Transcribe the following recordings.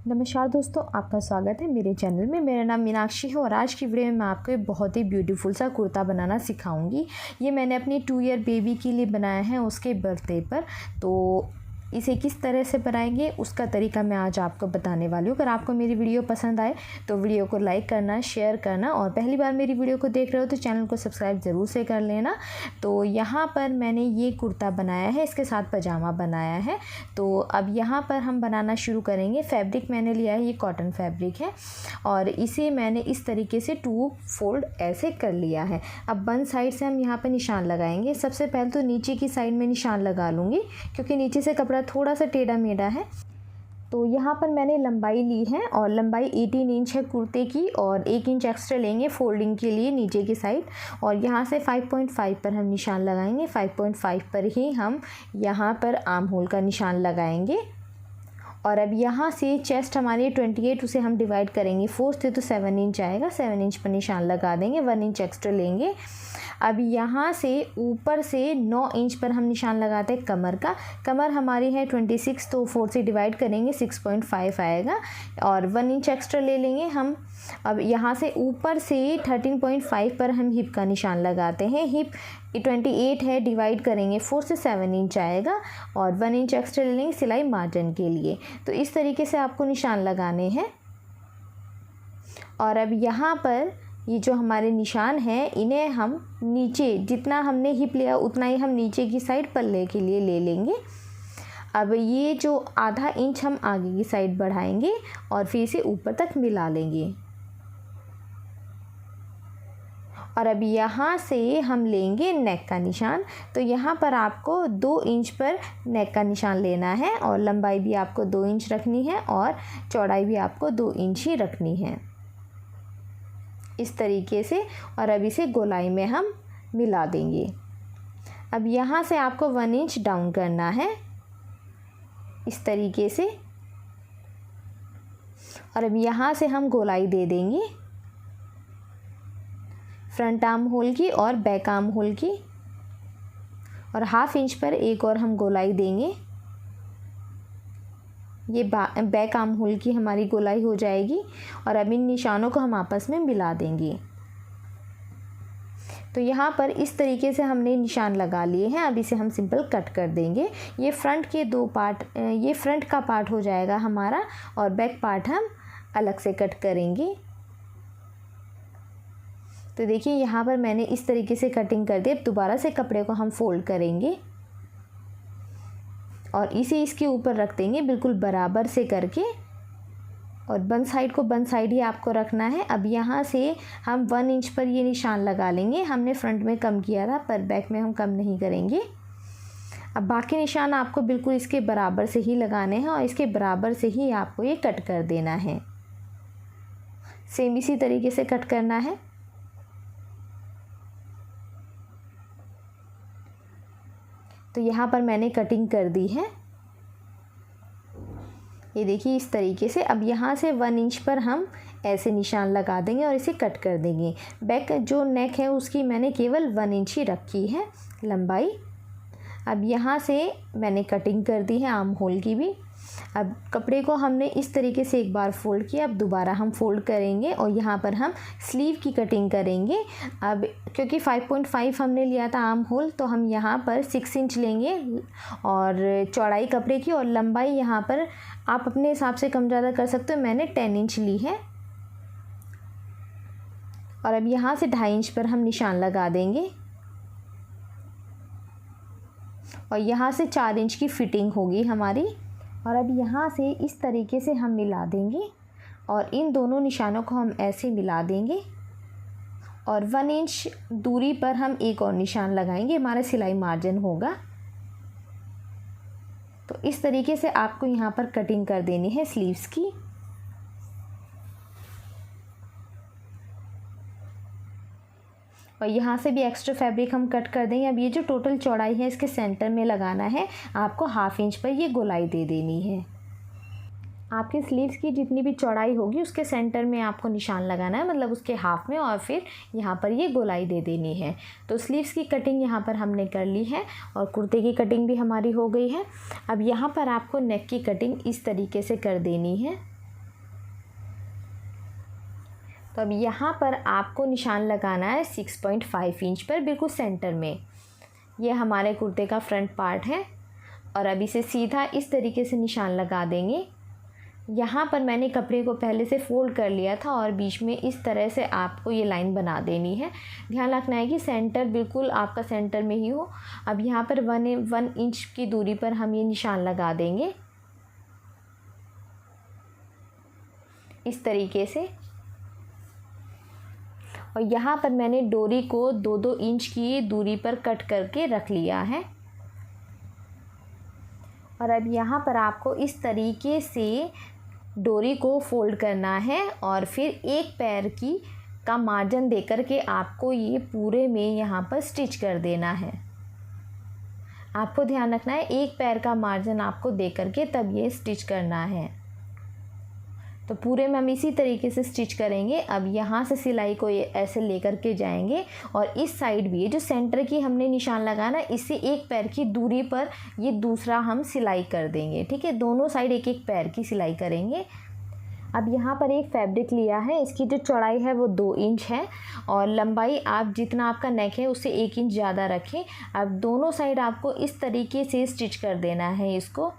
नमस्कार दोस्तों, आपका स्वागत है मेरे चैनल में। मेरा नाम मीनाक्षी है और आज की वीडियो में मैं आपको एक बहुत ही ब्यूटीफुल सा कुर्ता बनाना सिखाऊंगी। ये मैंने अपनी 2 ईयर बेबी के लिए बनाया है उसके बर्थडे पर। तो इसे किस तरह से बनाएंगे उसका तरीका मैं आज आपको बताने वाली हूँ। अगर आपको मेरी वीडियो पसंद आए तो वीडियो को लाइक करना, शेयर करना और पहली बार मेरी वीडियो को देख रहे हो तो चैनल को सब्सक्राइब ज़रूर से कर लेना। तो यहाँ पर मैंने ये कुर्ता बनाया है, इसके साथ पजामा बनाया है। तो अब यहाँ पर हम बनाना शुरू करेंगे। फैब्रिक मैंने लिया है, ये कॉटन फैब्रिक है और इसे मैंने इस तरीके से 2 फोल्ड ऐसे कर लिया है। अब वन साइड से हम यहाँ पर निशान लगाएंगे। सबसे पहले तो नीचे की साइड में निशान लगा लूँगी क्योंकि नीचे से कपड़ा थोड़ा सा टेढ़ा मेढ़ा है। तो यहाँ पर मैंने लंबाई ली है और लंबाई 18 इंच है कुर्ते की और 1 इंच एक्स्ट्रा लेंगे फोल्डिंग के लिए नीचे की साइड। और यहाँ से 5.5 पर हम निशान लगाएंगे। 5.5 पर ही हम यहाँ पर आर्म होल का निशान लगाएंगे। और अब यहाँ से चेस्ट हमारी 28, उसे हम डिवाइड करेंगे 4 से तो 7 इंच आएगा। 7 इंच पर निशान लगा देंगे, 1 इंच एक्स्ट्रा लेंगे। अब यहाँ से ऊपर से 9 इंच पर हम निशान लगाते हैं कमर का। कमर हमारी है 26, तो 4 से डिवाइड करेंगे 6.5 आएगा और 1 इंच एक्स्ट्रा ले लेंगे हम। अब यहाँ से ऊपर से 13.5 पर हम हिप का निशान लगाते हैं। हिप 28 है, डिवाइड करेंगे 4 से 7 इंच आएगा और 1 इंच एक्स्ट्रा ले लेंगे सिलाई मार्जिन के लिए। तो इस तरीके से आपको निशान लगाने हैं। और अब यहाँ पर ये जो हमारे निशान हैं इन्हें हम नीचे जितना हमने हिप लिया उतना ही हम नीचे की साइड पल्ले के लिए ले लेंगे। अब ये जो आधा इंच हम आगे की साइड बढ़ाएंगे और फिर इसे ऊपर तक मिला लेंगे। और अब यहाँ से हम लेंगे नेक का निशान। तो यहाँ पर आपको 2 इंच पर नेक का निशान लेना है और लंबाई भी आपको 2 इंच रखनी है और चौड़ाई भी आपको 2 इंच ही रखनी है इस तरीके से। और अब इसे गोलाई में हम मिला देंगे। अब यहाँ से आपको 1 इंच डाउन करना है इस तरीके से। और अब यहाँ से हम गोलाई दे देंगे फ्रंट आर्म होल की और बैक आर्म होल की। और 1/2 इंच पर एक और हम गोलाई देंगे। ये बैक आर्म होल की हमारी गोलाई हो जाएगी। और अब इन निशानों को हम आपस में मिला देंगे। तो यहाँ पर इस तरीके से हमने निशान लगा लिए हैं। अब इसे हम सिंपल कट कर देंगे। ये फ्रंट के 2 पार्ट, ये फ्रंट का पार्ट हो जाएगा हमारा और बैक पार्ट हम अलग से कट करेंगे। तो देखिए यहाँ पर मैंने इस तरीके से कटिंग कर दी। अब दोबारा से कपड़े को हम फोल्ड करेंगे और इसे इसके ऊपर रख देंगे बिल्कुल बराबर से करके। और वन साइड को वन साइड ही आपको रखना है। अब यहाँ से हम 1 इंच पर ये निशान लगा लेंगे। हमने फ्रंट में कम किया था पर बैक में हम कम नहीं करेंगे। अब बाकी निशान आपको बिल्कुल इसके बराबर से ही लगाने हैं और इसके बराबर से ही आपको ये कट कर देना है। सेम इसी तरीके से कट करना है। तो यहाँ पर मैंने कटिंग कर दी है, ये देखिए इस तरीके से। अब यहाँ से 1 इंच पर हम ऐसे निशान लगा देंगे और इसे कट कर देंगे। बैक जो नेक है उसकी मैंने केवल 1 इंच ही रखी है लंबाई। अब यहाँ से मैंने कटिंग कर दी है आर्म होल की भी। अब कपड़े को हमने इस तरीके से एक बार फोल्ड किया, अब दोबारा हम फोल्ड करेंगे और यहाँ पर हम स्लीव की कटिंग करेंगे। अब क्योंकि 5.5 हमने लिया था आर्म होल तो हम यहाँ पर 6 इंच लेंगे और चौड़ाई कपड़े की और लंबाई यहाँ पर आप अपने हिसाब से कम ज़्यादा कर सकते हो। मैंने 10 इंच ली है। और अब यहाँ से 2.5 इंच पर हम निशान लगा देंगे और यहाँ से 4 इंच की फिटिंग होगी हमारी। और अब यहाँ से इस तरीके से हम मिला देंगे और इन दोनों निशानों को हम ऐसे मिला देंगे और 1 इंच दूरी पर हम एक और निशान लगाएंगे, हमारा सिलाई मार्जिन होगा। तो इस तरीके से आपको यहाँ पर कटिंग कर देनी है स्लीव्स की। और यहाँ से भी एक्स्ट्रा फैब्रिक हम कट कर देंगे। अब ये जो टोटल चौड़ाई है इसके सेंटर में लगाना है आपको। 1/2 इंच पर ये गोलाई दे देनी है। आपकी स्लीव्स की जितनी भी चौड़ाई होगी उसके सेंटर में आपको निशान लगाना है, मतलब उसके हाफ में, और फिर यहाँ पर ये गोलाई दे देनी है। तो स्लीव्स की कटिंग यहाँ पर हमने कर ली है और कुर्ते की कटिंग भी हमारी हो गई है। अब यहाँ पर आपको नेक की कटिंग इस तरीके से कर देनी है। तो अब यहाँ पर आपको निशान लगाना है 6.5 इंच पर, बिल्कुल सेंटर में। ये हमारे कुर्ते का फ्रंट पार्ट है और अब इसे सीधा इस तरीके से निशान लगा देंगे। यहाँ पर मैंने कपड़े को पहले से फ़ोल्ड कर लिया था और बीच में इस तरह से आपको ये लाइन बना देनी है। ध्यान रखना है कि सेंटर बिल्कुल आपका सेंटर में ही हो। अब यहाँ पर 1 इंच की दूरी पर हम ये निशान लगा देंगे इस तरीके से। और यहाँ पर मैंने डोरी को 2-2 इंच की दूरी पर कट करके रख लिया है। और अब यहाँ पर आपको इस तरीके से डोरी को फोल्ड करना है और फिर एक पैर का मार्जिन देकर के आपको ये पूरे में यहाँ पर स्टिच कर देना है। आपको ध्यान रखना है एक पैर का मार्जिन आपको दे करके तब ये स्टिच करना है। तो पूरे में हम इसी तरीके से स्टिच करेंगे। अब यहाँ से सिलाई को ये ऐसे लेकर के जाएंगे और इस साइड भी जो सेंटर की हमने निशान लगाना, इससे एक पैर की दूरी पर ये दूसरा हम सिलाई कर देंगे। ठीक है, दोनों साइड एक एक पैर की सिलाई करेंगे। अब यहाँ पर एक फैब्रिक लिया है, इसकी जो चौड़ाई है वो 2 इंच है और लंबाई आप जितना आपका नेक है उससे 1 इंच ज़्यादा रखें। अब दोनों साइड आपको इस तरीके से स्टिच कर देना है। इसको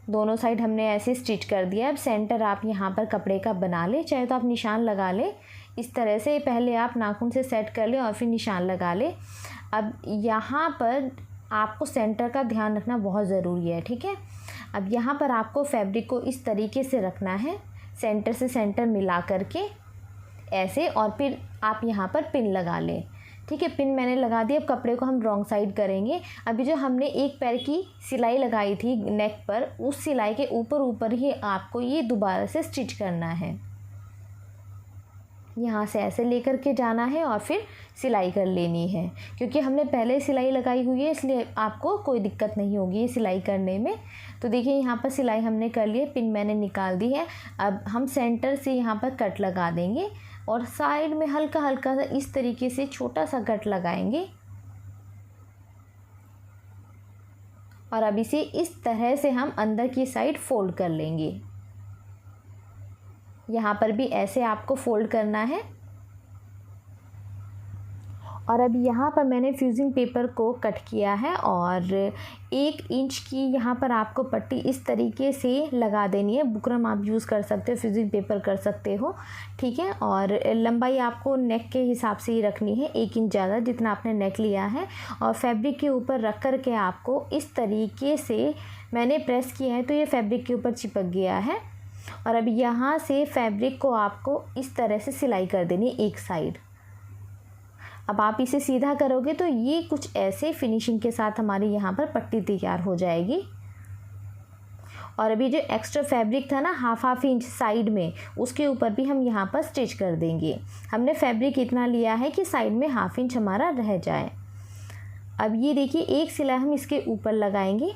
दोनों साइड हमने ऐसे स्टिच कर दिया। अब सेंटर आप यहाँ पर कपड़े का बना लें, चाहे तो आप निशान लगा लें इस तरह से। पहले आप नाखून से सेट कर लें और फिर निशान लगा लें। अब यहाँ पर आपको सेंटर का ध्यान रखना बहुत ज़रूरी है। ठीक है, अब यहाँ पर आपको फैब्रिक को इस तरीके से रखना है, सेंटर से सेंटर मिला करके ऐसे, और फिर आप यहाँ पर पिन लगा लें। ठीक है, पिन मैंने लगा दी। अब कपड़े को हम रॉन्ग साइड करेंगे। अभी जो हमने एक पैर की सिलाई लगाई थी नेक पर, उस सिलाई के ऊपर ही आपको ये दोबारा से स्टिच करना है। यहाँ से ऐसे लेकर के जाना है और फिर सिलाई कर लेनी है। क्योंकि हमने पहले सिलाई लगाई हुई है इसलिए आपको कोई दिक्कत नहीं होगी ये सिलाई करने में। तो देखिए यहाँ पर सिलाई हमने कर ली है, पिन मैंने निकाल दी है। अब हम सेंटर से यहाँ पर कट लगा देंगे और साइड में हल्का हल्का सा इस तरीके से छोटा सा कट लगाएंगे और अब इसे इस तरह से हम अंदर की साइड फोल्ड कर लेंगे। यहाँ पर भी ऐसे आपको फोल्ड करना है। और अब यहाँ पर मैंने फ्यूजिंग पेपर को कट किया है और 1 इंच की यहाँ पर आपको पट्टी इस तरीके से लगा देनी है। बुकरम आप यूज़ कर सकते हो, फ्यूजिंग पेपर कर सकते हो। ठीक है, और लंबाई आपको नेक के हिसाब से ही रखनी है, 1 इंच ज़्यादा जितना आपने नेक लिया है। और फैब्रिक के ऊपर रख कर के आपको इस तरीके से मैंने प्रेस किया है तो ये फैब्रिक के ऊपर चिपक गया है। और अब यहाँ से फैब्रिक को आपको इस तरह से सिलाई कर देनी एक साइड। अब आप इसे सीधा करोगे तो ये कुछ ऐसे फिनिशिंग के साथ हमारी यहाँ पर पट्टी तैयार हो जाएगी। और अभी जो एक्स्ट्रा फैब्रिक था ना हाफ इंच साइड में, उसके ऊपर भी हम यहाँ पर स्टिच कर देंगे। हमने फैब्रिक इतना लिया है कि साइड में हाफ इंच हमारा रह जाए। अब ये देखिए एक सिलाई हम इसके ऊपर लगाएंगे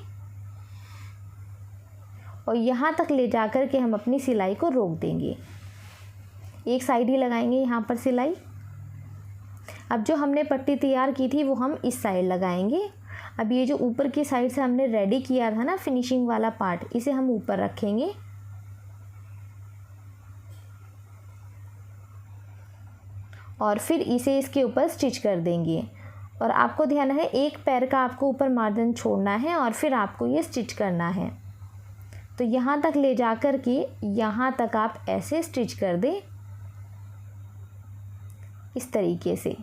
और यहाँ तक ले जा कर के हम अपनी सिलाई को रोक देंगे। एक साइड ही लगाएंगे यहाँ पर सिलाई। अब जो हमने पट्टी तैयार की थी वो हम इस साइड लगाएंगे। अब ये जो ऊपर की साइड से हमने रेडी किया था ना फिनिशिंग वाला पार्ट, इसे हम ऊपर रखेंगे और फिर इसे इसके ऊपर स्टिच कर देंगे। और आपको ध्यान है एक पैर का आपको ऊपर मार्जिन छोड़ना है और फिर आपको ये स्टिच करना है। तो यहाँ तक ले जा कर के यहाँ तक आप ऐसे स्टिच कर दें इस तरीके से।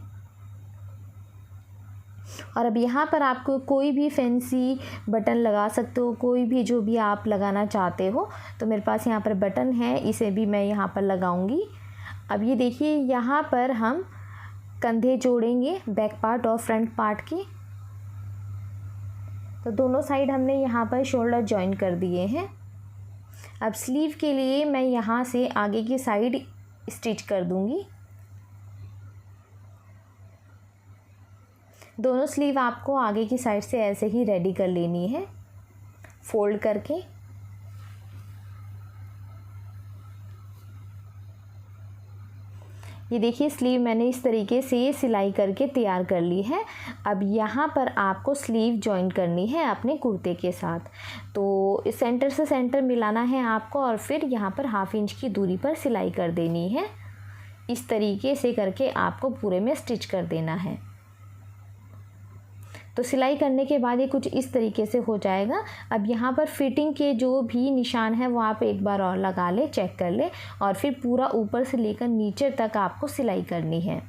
और अब यहाँ पर आपको कोई भी फैंसी बटन लगा सकते हो, कोई भी जो भी आप लगाना चाहते हो। तो मेरे पास यहाँ पर बटन है, इसे भी मैं यहाँ पर लगाऊंगी। अब ये देखिए यहाँ पर हम कंधे जोड़ेंगे बैक पार्ट और फ्रंट पार्ट की। तो दोनों साइड हमने यहाँ पर शोल्डर जॉइन कर दिए हैं। अब स्लीव के लिए मैं यहाँ से आगे की साइड स्टिच कर दूँगी। दोनों स्लीव आपको आगे की साइड से ऐसे ही रेडी कर लेनी है फोल्ड करके। ये देखिए स्लीव मैंने इस तरीके से सिलाई करके तैयार कर ली है। अब यहाँ पर आपको स्लीव जॉइन करनी है अपने कुर्ते के साथ। तो सेंटर से सेंटर मिलाना है आपको और फिर यहाँ पर हाफ इंच की दूरी पर सिलाई कर देनी है। इस तरीके से करके आपको पूरे में स्टिच कर देना है। तो सिलाई करने के बाद ये कुछ इस तरीके से हो जाएगा। अब यहाँ पर फिटिंग के जो भी निशान है वो आप एक बार और लगा ले, चेक कर ले, और फिर पूरा ऊपर से लेकर नीचे तक आपको सिलाई करनी है।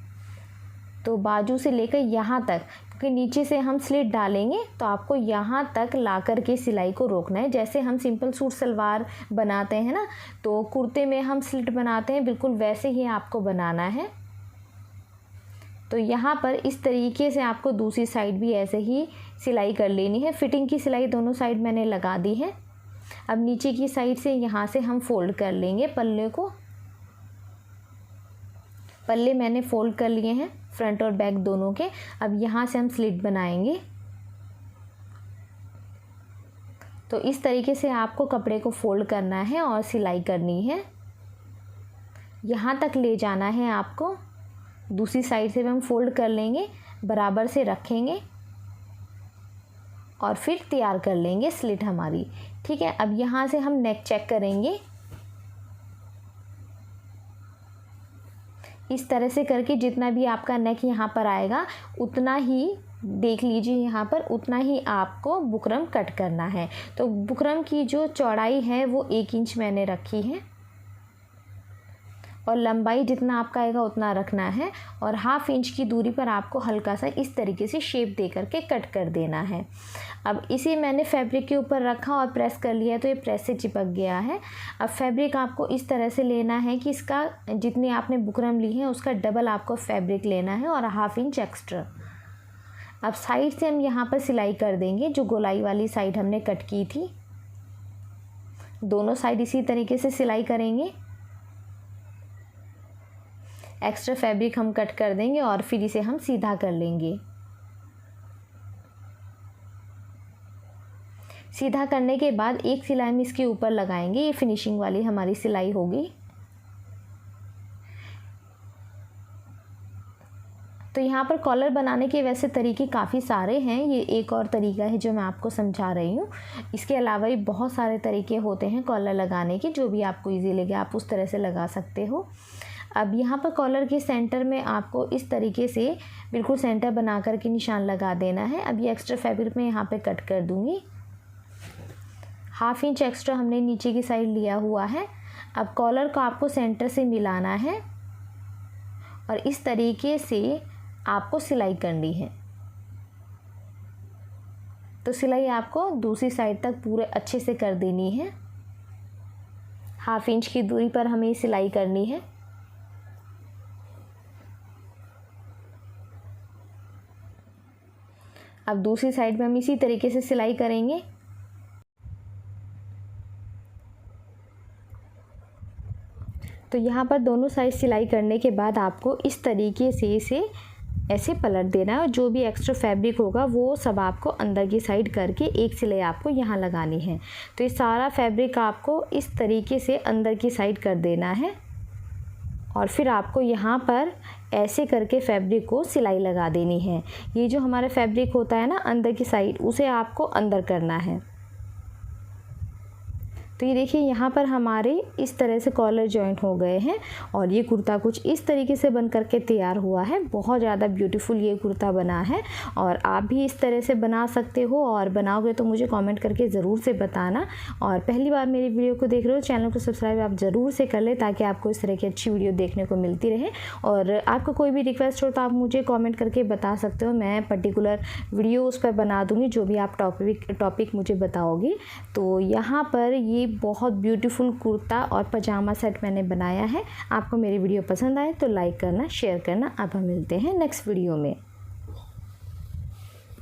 तो बाजू से लेकर यहाँ तक, क्योंकि नीचे से हम स्लिट डालेंगे तो आपको यहाँ तक ला कर के सिलाई को रोकना है। जैसे हम सिंपल सूट सलवार बनाते हैं ना, तो कुर्ते में हम स्लिट बनाते हैं, बिल्कुल वैसे ही आपको बनाना है। तो यहाँ पर इस तरीके से आपको दूसरी साइड भी ऐसे ही सिलाई कर लेनी है। फिटिंग की सिलाई दोनों साइड मैंने लगा दी है। अब नीचे की साइड से यहाँ से हम फोल्ड कर लेंगे पल्ले को। पल्ले मैंने फोल्ड कर लिए हैं फ्रंट और बैक दोनों के। अब यहाँ से हम स्लिट बनाएंगे। तो इस तरीके से आपको कपड़े को फोल्ड करना है और सिलाई करनी है। यहाँ तक ले जाना है आपको। दूसरी साइड से भी हम फोल्ड कर लेंगे, बराबर से रखेंगे और फिर तैयार कर लेंगे स्लिट हमारी। ठीक है, अब यहाँ से हम नेक चेक करेंगे। इस तरह से करके जितना भी आपका नेक यहाँ पर आएगा उतना ही देख लीजिए, यहाँ पर उतना ही आपको बुकरम कट करना है। तो बुकरम की जो चौड़ाई है वो 1 इंच मैंने रखी है और लंबाई जितना आपका आएगा उतना रखना है। और 1/2 इंच की दूरी पर आपको हल्का सा इस तरीके से शेप दे करके कट कर देना है। अब इसे मैंने फैब्रिक के ऊपर रखा और प्रेस कर लिया तो ये प्रेस से चिपक गया है। अब फैब्रिक आपको इस तरह से लेना है कि इसका जितनी आपने बुकरम ली है उसका डबल आपको फैब्रिक लेना है और 1/2 इंच एक्स्ट्रा। अब साइड से हम यहाँ पर सिलाई कर देंगे। जो गोलाई वाली साइड हमने कट की थी, दोनों साइड इसी तरीके से सिलाई करेंगे। एक्स्ट्रा फैब्रिक हम कट कर देंगे और फिर इसे हम सीधा कर लेंगे। सीधा करने के बाद एक सिलाई हम इसके ऊपर लगाएंगे। ये फिनिशिंग वाली हमारी सिलाई होगी। तो यहाँ पर कॉलर बनाने के वैसे तरीके काफ़ी सारे हैं। ये एक और तरीका है जो मैं आपको समझा रही हूँ। इसके अलावा भी बहुत सारे तरीके होते हैं कॉलर लगाने के, जो भी आपको ईजी लगे आप उस तरह से लगा सकते हो। अब यहाँ पर कॉलर के सेंटर में आपको इस तरीके से बिल्कुल सेंटर बना कर के निशान लगा देना है। अब ये एक्स्ट्रा फैब्रिक मैं यहाँ पे कट कर दूँगी। 1/2 इंच एक्स्ट्रा हमने नीचे की साइड लिया हुआ है। अब कॉलर को आपको सेंटर से मिलाना है और इस तरीके से आपको सिलाई करनी है। तो सिलाई आपको दूसरी साइड तक पूरे अच्छे से कर देनी है। 1/2 इंच की दूरी पर हमें सिलाई करनी है। अब दूसरी साइड में हम इसी तरीके से सिलाई करेंगे। तो यहाँ पर दोनों साइड सिलाई करने के बाद आपको इस तरीके से इसे ऐसे पलट देना है और जो भी एक्स्ट्रा फैब्रिक होगा वो सब आपको अंदर की साइड करके एक सिलाई आपको यहाँ लगानी है। तो ये सारा फैब्रिक आपको इस तरीके से अंदर की साइड कर देना है और फिर आपको यहाँ पर ऐसे करके फैब्रिक को सिलाई लगा देनी है। ये जो हमारा फैब्रिक होता है ना अंदर की साइड, उसे आपको अंदर करना है। तो ये देखिए यहाँ पर हमारे इस तरह से कॉलर जॉइंट हो गए हैं और ये कुर्ता कुछ इस तरीके से बन करके तैयार हुआ है। बहुत ज़्यादा ब्यूटीफुल ये कुर्ता बना है और आप भी इस तरह से बना सकते हो और बनाओगे तो मुझे कमेंट करके ज़रूर से बताना। और पहली बार मेरी वीडियो को देख रहे हो, चैनल को सब्सक्राइब आप ज़रूर से कर ले ताकि आपको इस तरह की अच्छी वीडियो देखने को मिलती रहे। और आपको कोई भी रिक्वेस्ट हो तो आप मुझे कॉमेंट करके बता सकते हो, मैं पर्टिकुलर वीडियो उस पर बना दूँगी जो भी आप टॉपिक मुझे बताओगे। तो यहाँ पर ये बहुत ब्यूटीफुल कुर्ता और पजामा सेट मैंने बनाया है। आपको मेरी वीडियो पसंद आए तो लाइक करना, शेयर करना। अब हम मिलते हैं नेक्स्ट वीडियो में।